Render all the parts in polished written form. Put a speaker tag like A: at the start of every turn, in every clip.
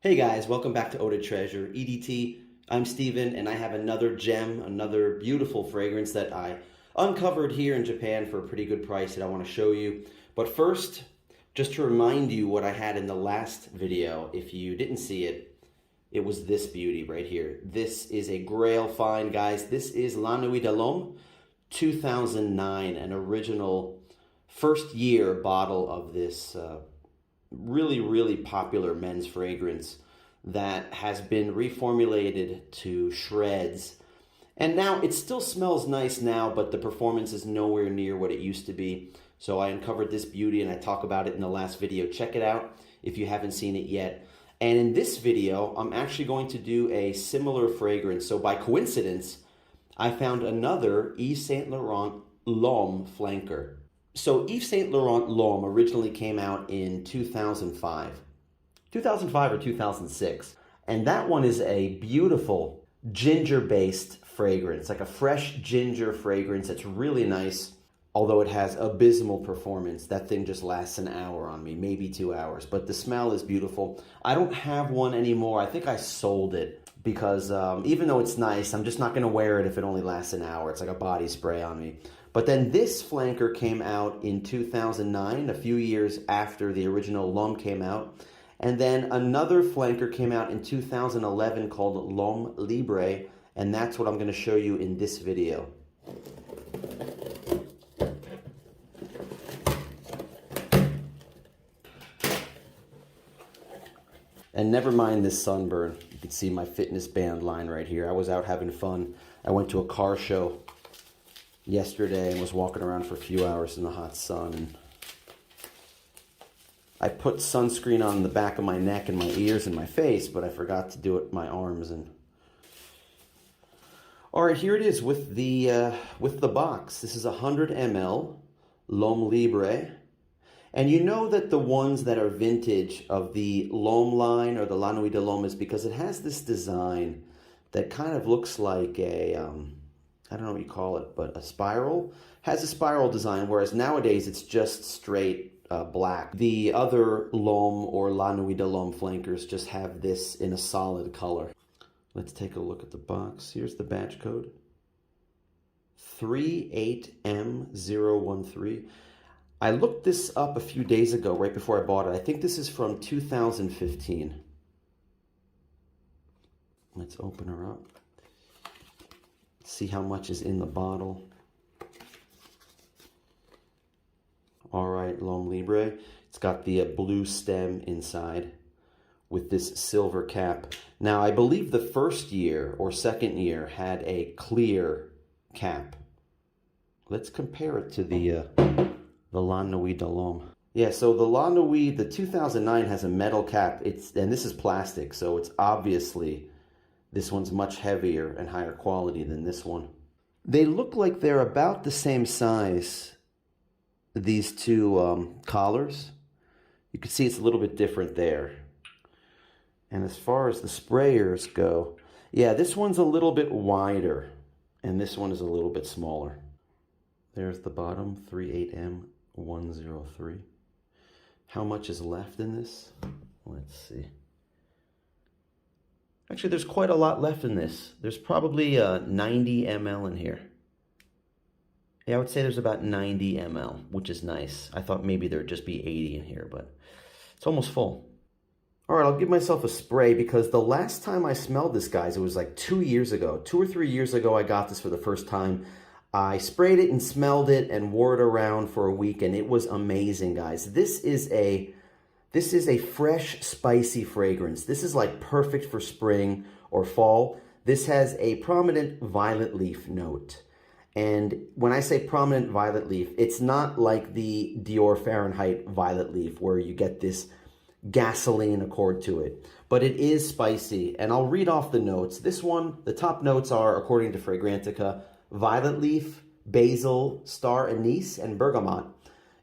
A: Hey guys, welcome back to Eau de Treasure, EDT. I'm Steven, and I have another gem, another beautiful fragrance that I uncovered here in Japan for a pretty good price that I want to show you. But first, just to remind you what I had in the last video, if you didn't see it, it was this beauty right here. This is a grail find, guys. This is La Nuit de l'Homme 2009, an original first year bottle of this really popular men's fragrance that has been reformulated to shreds. And now it still smells nice now, but the performance is nowhere near what it used to be. So I uncovered this beauty and I talk about it in the last video. Check it out if you haven't seen it yet. And in this video, I'm actually going to do a similar fragrance. So by coincidence, I found another Yves Saint Laurent L'Homme flanker. So Yves Saint Laurent L'Homme originally came out in 2005 or 2006. And that one is a beautiful ginger-based fragrance, like a fresh ginger fragrance. It's really nice, although it has abysmal performance. That thing just lasts an hour on me, maybe 2 hours. But the smell is beautiful. I don't have one anymore. I think I sold it because even though it's nice, I'm just not going to wear it if it only lasts an hour. It's like a body spray on me. But then this flanker came out in 2009, a few years after the original L'Homme came out. And then another flanker came out in 2011 called L'Homme Libre, and that's what I'm going to show you in this video. And never mind this sunburn. You can see my fitness band line right here. I was out having fun. I went to a car show yesterday and was walking around for a few hours in the hot sun, and I put sunscreen on the back of my neck and my ears and my face, but I forgot to do it my arms. And all right, here it is with the box. This is 100 ml L'Homme Libre, and you know that the ones that are vintage of the L'Homme line or the La Nuit de l'Homme is because it has this design that kind of looks like a I don't know what you call it, but a spiral. Has a spiral design, whereas nowadays it's just straight black. The other L'Homme or La Nuit de l'Homme flankers just have this in a solid color. Let's take a look at the box. Here's the batch code. 38M013. I looked this up a few days ago, right before I bought it. I think this is from 2015. Let's open her up. See how much is in the bottle. All right, L'Homme Libre. It's got the blue stem inside with this silver cap. Now, I believe the first year or second year had a clear cap. Let's compare it to the La Nuit de l'Homme. Yeah, so the La Nuit, the 2009 has a metal cap. And this is plastic, so it's obviously this one's much heavier and higher quality than this one. They look like they're about the same size, these two collars. You can see it's a little bit different there. And as far as the sprayers go, yeah, this one's a little bit wider, and this one is a little bit smaller. There's the bottom, 38M103. How much is left in this? Let's see. Actually, there's quite a lot left in this. There's probably 90 ml in here. Yeah, I would say there's about 90 ml, which is nice. I thought maybe there'd just be 80 in here, but it's almost full. All right, I'll give myself a spray because the last time I smelled this, guys, it was like 2 years ago. 2 or 3 years ago, I got this for the first time. I sprayed it and smelled it and wore it around for a week, and it was amazing, guys. This is a fresh, spicy fragrance. This is like perfect for spring or fall. This has a prominent violet leaf note. And when I say prominent violet leaf, it's not like the Dior Fahrenheit violet leaf where you get this gasoline accord to it. But it is spicy. And I'll read off the notes. This one, the top notes are, according to Fragrantica, violet leaf, basil, star anise, and bergamot.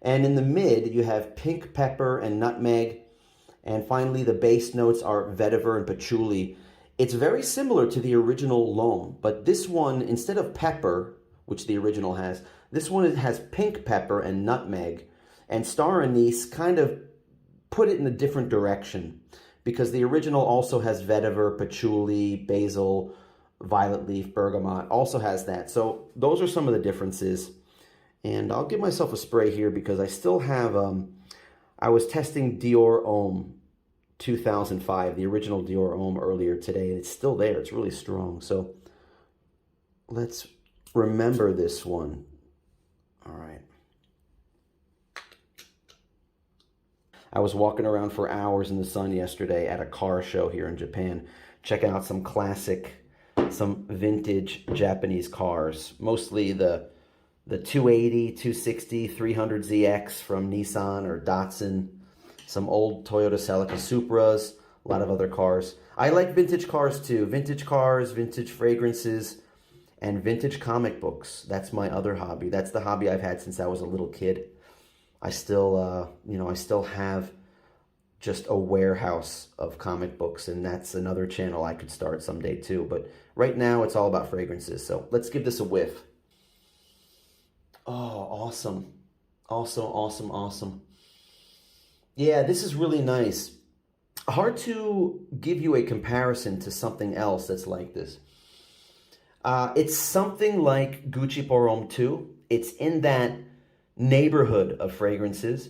A: And in the mid, you have pink pepper and nutmeg. And finally, the base notes are vetiver and patchouli. It's very similar to the original L'Homme, but this one, instead of pepper, which the original has, this one has pink pepper and nutmeg. And star anise kind of put it in a different direction. because the original also has vetiver, patchouli, basil, violet leaf, bergamot, also has that. So those are some of the differences. And I'll give myself a spray here because I still have, I was testing Dior Homme 2005, the original Dior Homme earlier today, and it's still there. It's really strong. So let's remember this one. All right. I was walking around for hours in the sun yesterday at a car show here in Japan, checking out some classic, some vintage Japanese cars, mostly the 280, 260, 300ZX from Nissan or Datsun, some old Toyota Celica Supras, a lot of other cars. I like vintage cars too. Vintage cars, vintage fragrances, and vintage comic books. That's my other hobby. That's the hobby I've had since I was a little kid. I still, I still have just a warehouse of comic books, and that's another channel I could start someday too. But right now, it's all about fragrances. So let's give this a whiff. Oh, awesome. Awesome, awesome, awesome. Yeah, this is really nice. Hard to give you a comparison to something else that's like this. It's something like Gucci pour Homme 2. It's in that neighborhood of fragrances.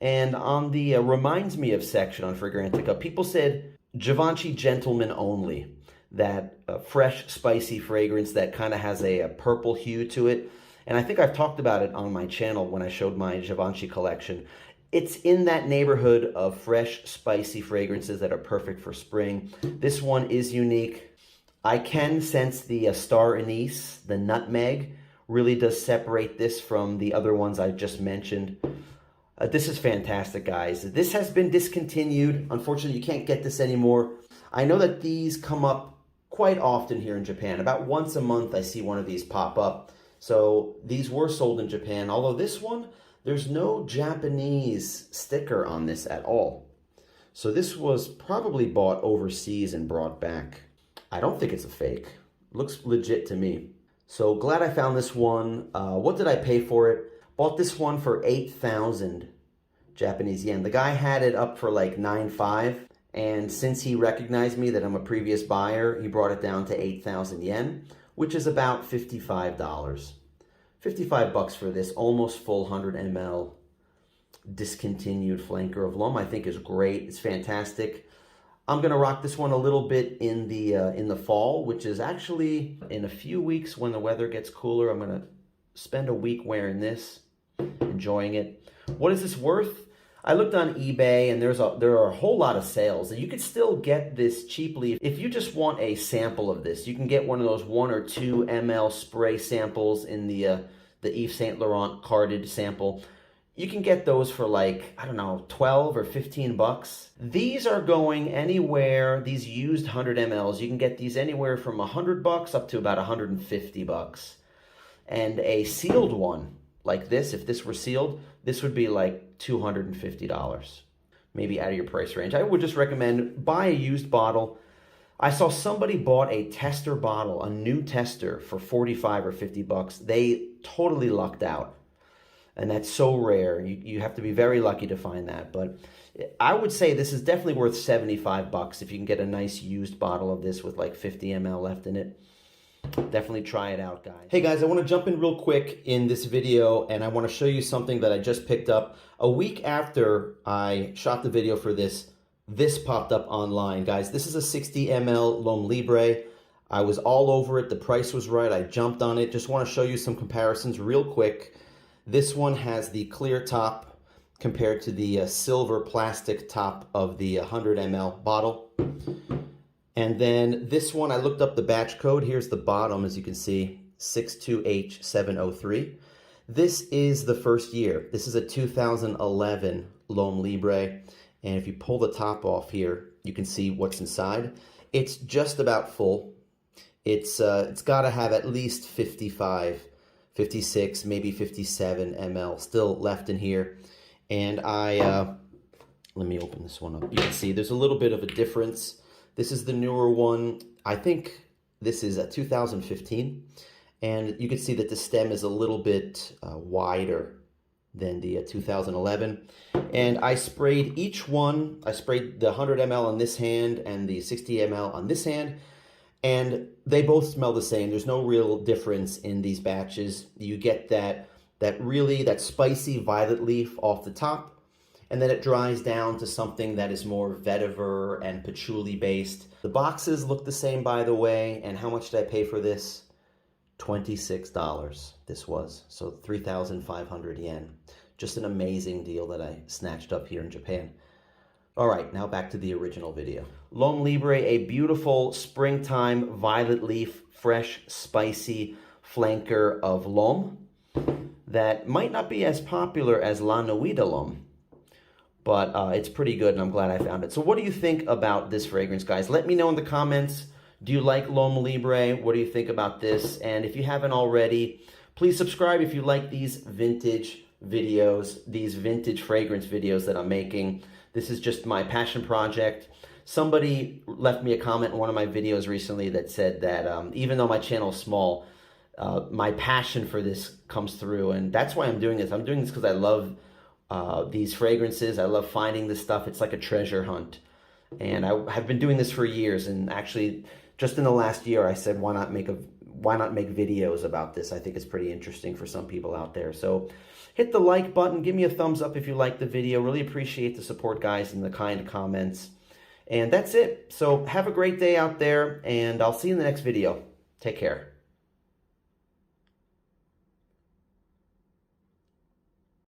A: And on the reminds me of section on Fragrantica, people said Givenchy Gentleman Only. That fresh, spicy fragrance that kind of has a purple hue to it. And I think I've talked about it on my channel when I showed my Givenchy collection. It's in that neighborhood of fresh, spicy fragrances that are perfect for spring. This one is unique. I can sense the star anise, the nutmeg, really does separate this from the other ones I just mentioned. This is fantastic, guys. This has been discontinued. Unfortunately, you can't get this anymore. I know that these come up quite often here in Japan. About once a month, I see one of these pop up. So these were sold in Japan, although this one, there's no Japanese sticker on this at all. So this was probably bought overseas and brought back. I don't think it's a fake. Looks legit to me. So glad I found this one. What did I pay for it? Bought this one for 8,000 Japanese yen. The guy had it up for like 9,500. And since he recognized me that I'm a previous buyer, he brought it down to 8,000 yen, which is about $55. 55 bucks for this almost full 100 ml discontinued flanker of L'Homme. I think is great. It's fantastic. I'm gonna rock this one a little bit in the fall, which is actually in a few weeks when the weather gets cooler. I'm gonna spend a week wearing this, enjoying it. What is this worth? I looked on eBay and there are a whole lot of sales. You could still get this cheaply. If you just want a sample of this, you can get one of those 1 or 2 ml spray samples in the Yves Saint Laurent carded sample. You can get those for like, I don't know, 12 or 15 bucks. These are going anywhere, these used 100 mLs, you can get these anywhere from 100 bucks up to about 150 bucks. And a sealed one like this, if this were sealed, this would be like $250, maybe out of your price range. I would just recommend buy a used bottle. I saw somebody bought a tester bottle, a new tester for 45 or 50 bucks. They totally lucked out. And that's so rare. You have to be very lucky to find that. But I would say this is definitely worth 75 bucks if you can get a nice used bottle of this with like 50 ml left in it. Definitely try it out, guys. Hey guys, I want to jump in real quick in this video and I want to show you something that I just picked up. A week after I shot the video for this, this popped up online. Guys, this is a 60 ml L'Homme Libre. I was all over it. The price was right. I jumped on it. Just want to show you some comparisons real quick. This one has the clear top compared to the silver plastic top of the 100 ml bottle. And then this one, I looked up the batch code. Here's the bottom, as you can see, 62H703. This is the first year. This is a 2011 L'Homme Libre. And if you pull the top off here, you can see what's inside. It's just about full. It's got to have at least 55, 56, maybe 57 ml still left in here. And let me open this one up. You can see there's a little bit of a difference. This is the newer one. I think this is a 2015. And you can see that the stem is a little bit wider than the 2011. And I sprayed each one. I sprayed the 100 ml on this hand and the 60 ml on this hand. And they both smell the same. There's no real difference in these batches. You get that spicy violet leaf off the top, and then it dries down to something that is more vetiver and patchouli based. The boxes look the same, by the way. And how much did I pay for this? $26 this was, so 3,500 yen. Just an amazing deal that I snatched up here in Japan. All right, now back to the original video. L'Homme Libre, a beautiful springtime violet leaf, fresh, spicy flanker of L'Homme that might not be as popular as La Nuit de L'Homme, but it's pretty good, and I'm glad I found it. So what do you think about this fragrance, guys? Let me know in the comments. Do you like L'Homme Libre? What do you think about this? And if you haven't already, please subscribe if you like these vintage videos, these vintage fragrance videos that I'm making. This is just my passion project. Somebody left me a comment in one of my videos recently that said that even though my channel is small, my passion for this comes through, and that's why I'm doing this. I'm doing this because I love these fragrances. I love finding this stuff. It's like a treasure hunt. And I have been doing this for years, and actually just in the last year I said, why not make videos about this? I think it's pretty interesting for some people out there. So hit the like button, give me a thumbs up if you like the video. Really appreciate the support, guys, and the kind comments. And that's it. So have a great day out there, and I'll see you in the next video. Take care.